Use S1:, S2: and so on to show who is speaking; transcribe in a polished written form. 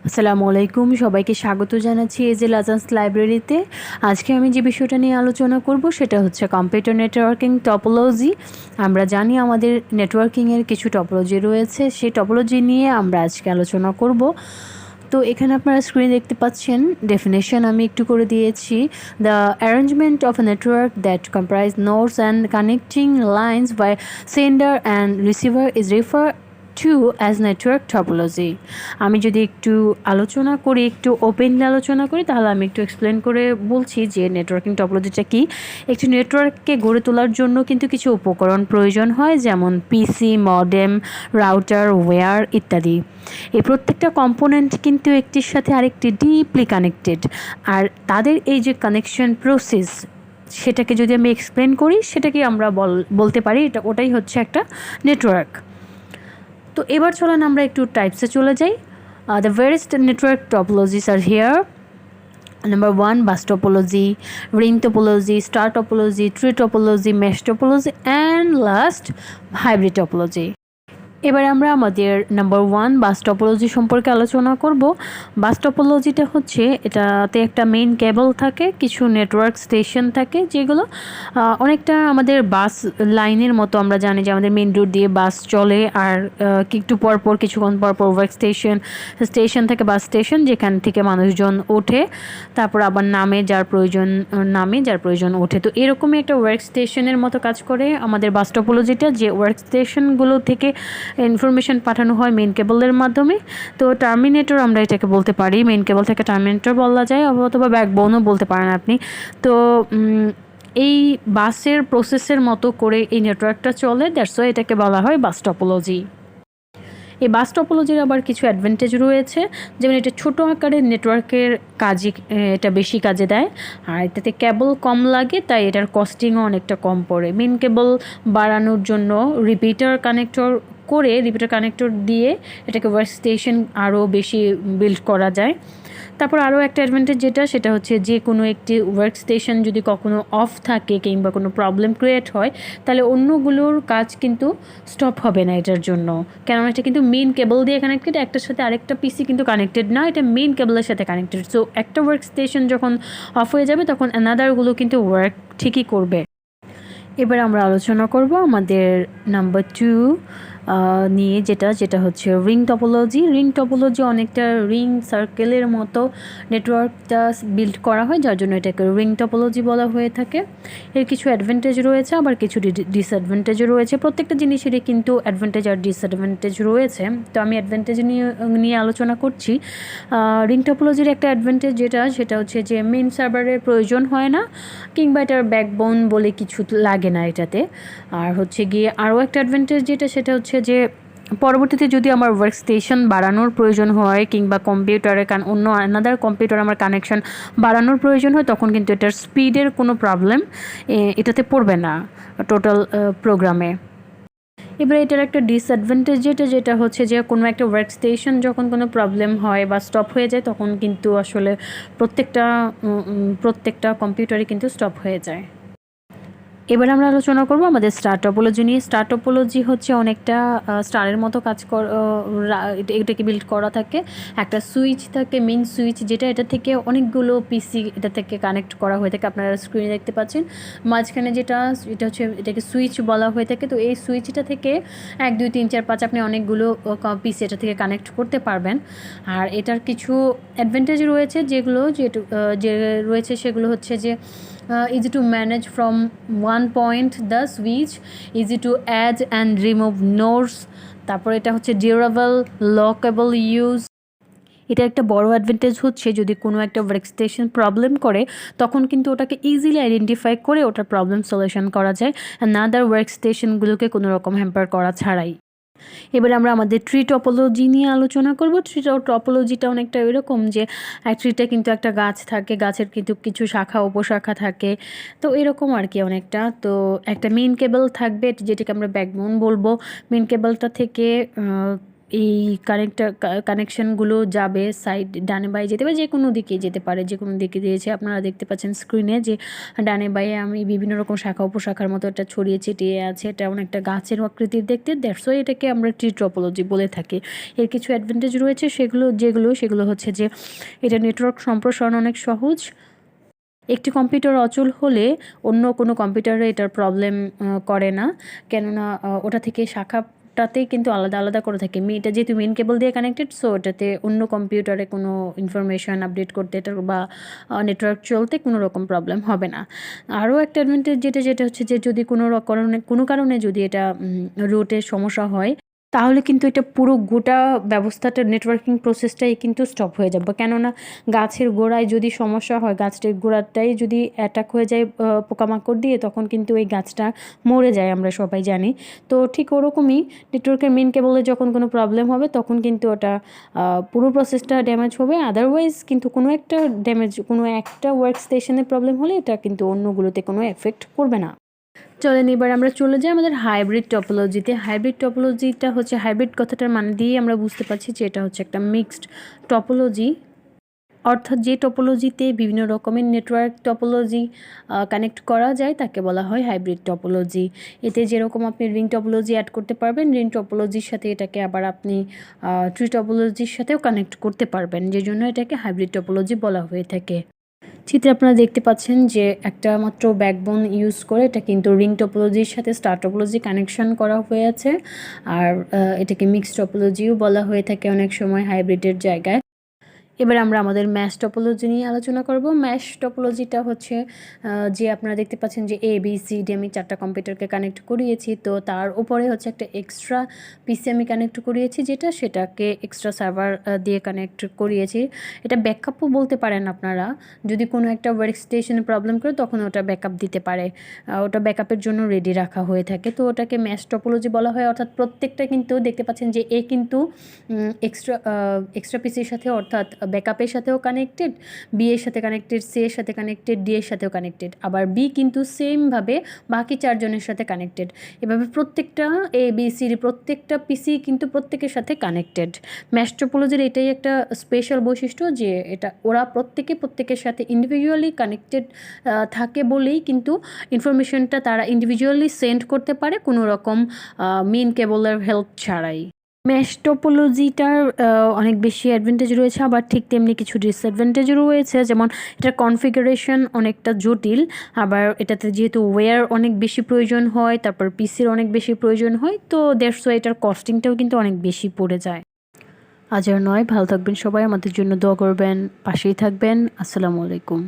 S1: আসসালামু আলাইকুম, সবাইকে স্বাগত জানাচ্ছি এজেল আজান্স লাইব্রেরিতে। আজকে আমি যে বিষয়টা নিয়ে আলোচনা করব সেটা হচ্ছে কম্পিউটার নেটওয়ার্কিং টপোলজি। আমরা জানি আমাদের নেটওয়ার্কিংয়ের কিছু টপোলজি রয়েছে, সেই টপোলজি নিয়ে আমরা আজকে আলোচনা করব। তো এখানে আপনারা স্ক্রিনে দেখতে পাচ্ছেন ডেফিনেশন আমি একটু করে দিয়েছি। The arrangement of a network that comprise nodes and connecting lines by sender and receiver is refer to as network topology. আমি যদি একটু আলোচনা করি, একটু ওপেনলি আলোচনা করি, তাহলে আমি একটু এক্সপ্লেন করে বলছি যে নেটওয়ার্কিং টপোলজিটা কী। একটি নেটওয়ার্ককে গড়ে তোলার জন্য কিন্তু কিছু উপকরণ প্রয়োজন হয়, যেমন পিসি, মডেম, রাউটার, ওয়্যার ইত্যাদি। এই প্রত্যেকটা কম্পোনেন্ট কিন্তু একটির সাথে আরেকটি ডিপলি কানেক্টেড, আর তাদের এই যে কানেকশন প্রসেস, সেটাকে যদি আমি এক্সপ্লেন করি, সেটাকে আমরা বলতে পারি ওটাই হচ্ছে একটা নেটওয়ার্ক। তো এবার চলুন আমরা একটু টাইপসে চলে যাই। The various network topologies are here. Number 1, bus topology, ring topology, star topology, tree topology, mesh topology, and last, hybrid topology. এবার আমরা আমাদের নাম্বার 1 বাস টপোলজি সম্পর্কে আলোচনা করব। বাস টপোলজিটা হচ্ছে, এটাতে একটা মেইন কেবল থাকে, কিছু নেটওয়ার্ক স্টেশন থাকে, যেগুলো অনেকটা আমাদের বাস লাইনের মতো। আমরা জানি যে আমাদের মেইন রুট দিয়ে বাস চলে, আর একটু পরপর কিছুক্ষণ পরপর ওয়ার্ক স্টেশন থেকে বাস স্টেশন, যেখান থেকে মানুষজন ওঠে, তারপর আবার যার প্রয়োজন ওঠে। তো এরকমই একটা ওয়ার্ক স্টেশনের মতো কাজ করে আমাদের বাস টপোলজিটা, যে ওয়ার্ক স্টেশনগুলো থেকে ইনফরমেশন পাঠানো হয় মেইন কেবলের মাধ্যমে। তো টার্মিনেটর আমরা এটাকে বলতে পারি, মেইন কেবল থেকে টার্মিনেটর বলা যায়, অথবা ব্যাকবোনও বলতে পারেন আপনি। তো এই বাসের প্রসেসের মতো করে এই নেটওয়ার্কটা চলে, দ্যাটস ওয়াই এটাকে বলা হয় বাস টপোলজি। এই বাস টপোলজির আবার কিছু অ্যাডভান্টেজ রয়েছে, যেমন এটা ছোট আকারের নেটওয়ার্কের কাজে এটা বেশি কাজে দেয়, আর এটাতে কেবল কম লাগে, তাই এটার কস্টিংও অনেকটা কম পড়ে। মেন কেবল বাড়ানোর জন্য রিপিটার কানেক্টর দিয়ে এটাকে ওয়ার্ক স্টেশন আরও বেশি বিল্ড করা যায়। তারপর আরও একটা অ্যাডভান্টেজ সেটা হচ্ছে, যে কোনো একটি ওয়ার্ক স্টেশন যদি কখনো অফ থাকে কিংবা কোনো প্রবলেম ক্রিয়েট হয়, তাহলে অন্যগুলোর কাজ কিন্তু স্টপ হবে না এটার জন্য, কেননা এটা কিন্তু মেইন কেবল দিয়ে কানেক্টেড, একটার সাথে আরেকটা পিসি কিন্তু কানেক্টেড না, এটা মেইন কেবলের সাথে কানেক্টেড। সো একটা ওয়ার্ক স্টেশন যখন অফ হয়ে যাবে, তখন অ্যানাদারগুলো কিন্তু ওয়ার্ক ঠিকই করবে। এবার আমরা আলোচনা করব আমাদের নাম্বার 2 নিয়ে, যেটা হচ্ছে রিং টপোলজি। রিং টপোলজি অনেকটা রিং সার্কেলের মতো নেটওয়ার্কটা বিল্ড করা হয়, যার জন্য এটাকে রিং টপোলজি বলা হয়ে থাকে। এর কিছু অ্যাডভান্টেজ রয়েছে, আবার কিছু ডিসঅ্যাডভান্টেজও রয়েছে। প্রত্যেকটা জিনিসেরই কিন্তু অ্যাডভান্টেজ আর ডিসঅ্যাডভান্টেজ রয়েছে। তো আমি অ্যাডভান্টেজ নিয়ে আলোচনা করছি। রিং টপোলজির একটা অ্যাডভান্টেজ সেটা হচ্ছে যে মেইন সার্ভারের প্রয়োজন হয় না, কিংবা এটার ব্যাকবোন বলে কিছু লাগে না এটাতে। আর হচ্ছে গিয়ে আরও একটা অ্যাডভান্টেজ সেটা হচ্ছে যে পরবর্তীতে যদি আমার ওয়ার্ক স্টেশন বাড়ানোর প্রয়োজন হয়, কিংবা কম্পিউটারে অন্য আনাদার কম্পিউটার আমার কানেকশন বাড়ানোর প্রয়োজন হয়, তখন কিন্তু এটার স্পিডের কোনো প্রবলেম এটাতে পড়বে না টোটাল প্রোগ্রামে। এবার এটার একটা ডিসঅ্যাডভান্টেজ যেটা হচ্ছে যে কোনো একটা ওয়ার্ক স্টেশন যখন কোনো প্রবলেম হয় বা স্টপ হয়ে যায়, তখন কিন্তু আসলে প্রত্যেকটা কম্পিউটারই কিন্তু স্টপ হয়ে যায়। এবার আমরা আলোচনা করব আমাদের স্টার টপোলজি নিয়ে। স্টার টপোলজি হচ্ছে অনেকটা স্টারের মতো কাজ এটাকে বিল্ড করা থাকে। একটা সুইচ থাকে, মেইন সুইচ, এটা থেকে অনেকগুলো পিসি এটা থেকে কানেক্ট করা হয়ে থাকে। আপনারা স্ক্রিনে দেখতে পাচ্ছেন মাঝখানে এটাকে সুইচ বলা হয়ে থাকে। তো এই সুইচটা থেকে 1 2 3 4 5 আপনি অনেকগুলো পিসি এটা থেকে কানেক্ট করতে পারবেন। আর এটার কিছু অ্যাডভান্টেজ রয়েছে, সেগুলো হচ্ছে যে easy to manage from one point, the switch easy to add and remove nodes. তারপর এটা হচ্ছে ডিউরেবল, লকেবল ইউজ। এটা একটা বড় অ্যাডভান্টেজ হচ্ছে, যদি কোনো একটা ওয়ার্ক স্টেশন প্রবলেম করে, তখন কিন্তু ওটাকে ইজিলি আইডেন্টিফাই করে ওটার প্রবলেম সলিউশন করা যায় অ্যানাদার ওয়ার্ক স্টেশনগুলোকে কোনো রকম হ্যাম্পার করা ছাড়াই। এবার আমরা আমাদের ট্রি টপোলজি নিয়ে আলোচনা করব। ট্রি টপোলজিটা অনেকটা এরকম যে ট্রিতে কিন্তু একটা গাছ থাকে, গাছের কিন্তু কিছু শাখা উপশাখা থাকে, তো এরকম আর কি অনেকটা। তো একটা মেইন কেবল থাকবে, যেটাকে আমরা ব্যাকবোন বলবো। মেইন কেবলটা থেকে এই কানেকশানগুলো যাবে সাইড ডানে বায়ে যেতে পারে, যে কোনো দিকে যেতে পারে, যে কোনো দিকে দিয়েছে। আপনারা দেখতে পাচ্ছেন স্ক্রিনে যে ডানে বায়ে আমি বিভিন্ন রকম শাখা উপশাখার মতো একটা ছড়িয়ে ছিটিয়ে আছে। এটা অনেকটা গাছের আকৃতির দেখতে, দ্যাটস ওয়াই এটাকে আমরা ট্রি টপোলজি বলে থাকি। এর কিছু অ্যাডভান্টেজ রয়েছে, সেগুলো হচ্ছে যে এটা নেটওয়ার্ক সম্প্রসারণ অনেক সহজ। একটি কম্পিউটার অচল হলে অন্য কোনো কম্পিউটারে এটার প্রবলেম করে না, কেননা ওটা থেকে শাখাটাতেই কিন্তু আলাদা আলাদা করে থাকে। এটা যেহেতু মেন কেবল দিয়ে কানেক্টেড, সো এটাতে অন্য কম্পিউটারে কোনো ইনফরমেশান আপডেট করতে এটা বা নেটওয়ার্ক চলতে কোনো রকম প্রবলেম হবে না। আরও একটা অ্যাডভান্টেজ যেটা হচ্ছে যে যদি কোনো কারণে যদি এটা রুটের সমস্যা হয়, তাহলে কিন্তু এটা পুরো গোটা ব্যবস্থাটা, নেটওয়ার্কিং প্রসেসটাই কিন্তু স্টপ হয়ে যাবে। কেননা গাছের গোড়ায় যদি সমস্যা হয়, গাছটির গোড়াটাই যদি অ্যাটাক হয়ে যায় পোকামাকড় দিয়ে, তখন কিন্তু এই গাছটা মরে যায়, আমরা সবাই জানি। তো ঠিক ওরকমই নেটওয়ার্কের মেন কেবলে যখন কোনো প্রবলেম হবে, তখন কিন্তু ওটা পুরো প্রসেসটা ড্যামেজ হবে। আদারওয়াইজ কিন্তু কোনো একটা ওয়ার্ক স্টেশনের প্রবলেম হলে এটা কিন্তু অন্যগুলোতে কোনো এফেক্ট করবে না। চলেন এবার আমরা চলে যাই আমাদের হাইব্রিড টপোলজিতে। হাইব্রিড টপোলজিটা হচ্ছে, হাইব্রিড কথাটার মানে দিয়েই আমরা বুঝতে পারছি যে এটা হচ্ছে একটা মিক্সড টপোলজি, অর্থাৎ যে টপোলজিতে বিভিন্ন রকমের নেটওয়ার্ক টপোলজি কানেক্ট করা যায় তাকে বলা হয় হাইব্রিড টপোলজি। এতে যেরকম আপনি রিং টপোলজি অ্যাড করতে পারবেন, রিং টপোলজির সাথে এটাকে আবার আপনি ট্রি টপোলজির সাথেও কানেক্ট করতে পারবেন, যে জন্য এটাকে হাইব্রিড টপোলজি বলা হয়ে থাকে। চিত্রে আপনারা দেখতে পাচ্ছেন যে একটা মাত্র ব্যাকবোন ইউজ করে এটা কিন্তু রিং টপোলজির সাথে স্টার টপোলজি কানেকশন করা হয়ে আছে। আর এটাকে মিক্সড টপোলজিও বলা হয়ে থাকে অনেক সময় হাইব্রিডের জায়গায়। এবার আমরা আমাদের ম্যাশ টপোলজি নিয়ে আলোচনা করব। ম্যাশ টপোলজিটা হচ্ছে যে আপনারা দেখতে পাচ্ছেন যে ABCD আমি 4টা কম্পিউটারকে কানেক্ট করিয়েছি, তো তার উপরে হচ্ছে একটা এক্সট্রা পিসি আমি কানেক্ট করিয়েছি, সেটাকে এক্সট্রা সার্ভার দিয়ে কানেক্ট করিয়েছি। এটা ব্যাকআপও বলতে পারেন আপনারা, যদি কোনো একটা ওয়ার্ক স্টেশনে প্রবলেম করে তখন ওটা ব্যাকআপ দিতে পারে, ওটা ব্যাকআপের জন্য রেডি রাখা হয়ে থাকে। তো ওটাকে ম্যাশ টপোলজি বলা হয়। অর্থাৎ প্রত্যেকটা কিন্তু দেখতে পাচ্ছেন যে এ কিন্তু এক্সট্রা পিসির সাথে, অর্থাৎ ব্যাকআপের সাথেও কানেক্টেড, বি এর সাথে কানেক্টেড, সি এর সাথে কানেক্টেড, ডি এর সাথেও কানেক্টেড, আবার বি কিন্তু সেমভাবে বাকি 4 জনের সাথে কানেক্টেড। এভাবে প্রত্যেকটা ABCD প্রত্যেকটা পিসি কিন্তু প্রত্যেকের সাথে কানেক্টেড। ম্যাশ টপোলজির এটাই একটা স্পেশাল বৈশিষ্ট্য যে ওরা প্রত্যেকের সাথে ইন্ডিভিজুয়ালি কানেক্টেড থাকে বলেই কিন্তু ইনফরমেশনটা তারা ইন্ডিভিজুয়ালি সেন্ড করতে পারে কোনো রকম মেইন কেবলের হেল্প ছাড়াই। ম্যাশ টপোলজিটার অনেক বেশি অ্যাডভান্টেজ রয়েছে, আবার ঠিক তেমনি কিছু ডিসঅ্যাডভান্টেজও রয়েছে। যেমন এটার কনফিগারেশন অনেকটা জটিল, আবার এটাতে যেহেতু ওয়্যার অনেক বেশি প্রয়োজন হয়, তারপর পিসির অনেক বেশি প্রয়োজন হয়, তো দ্যাটস ওয়াই এটার কস্টিংটাও কিন্তু অনেক বেশি পড়ে যায়। আজ আর নয়, ভালো থাকবেন সবাই, আমাদের জন্য দোয়া করবেন, পাশেই থাকবেন। আসসালামু আলাইকুম।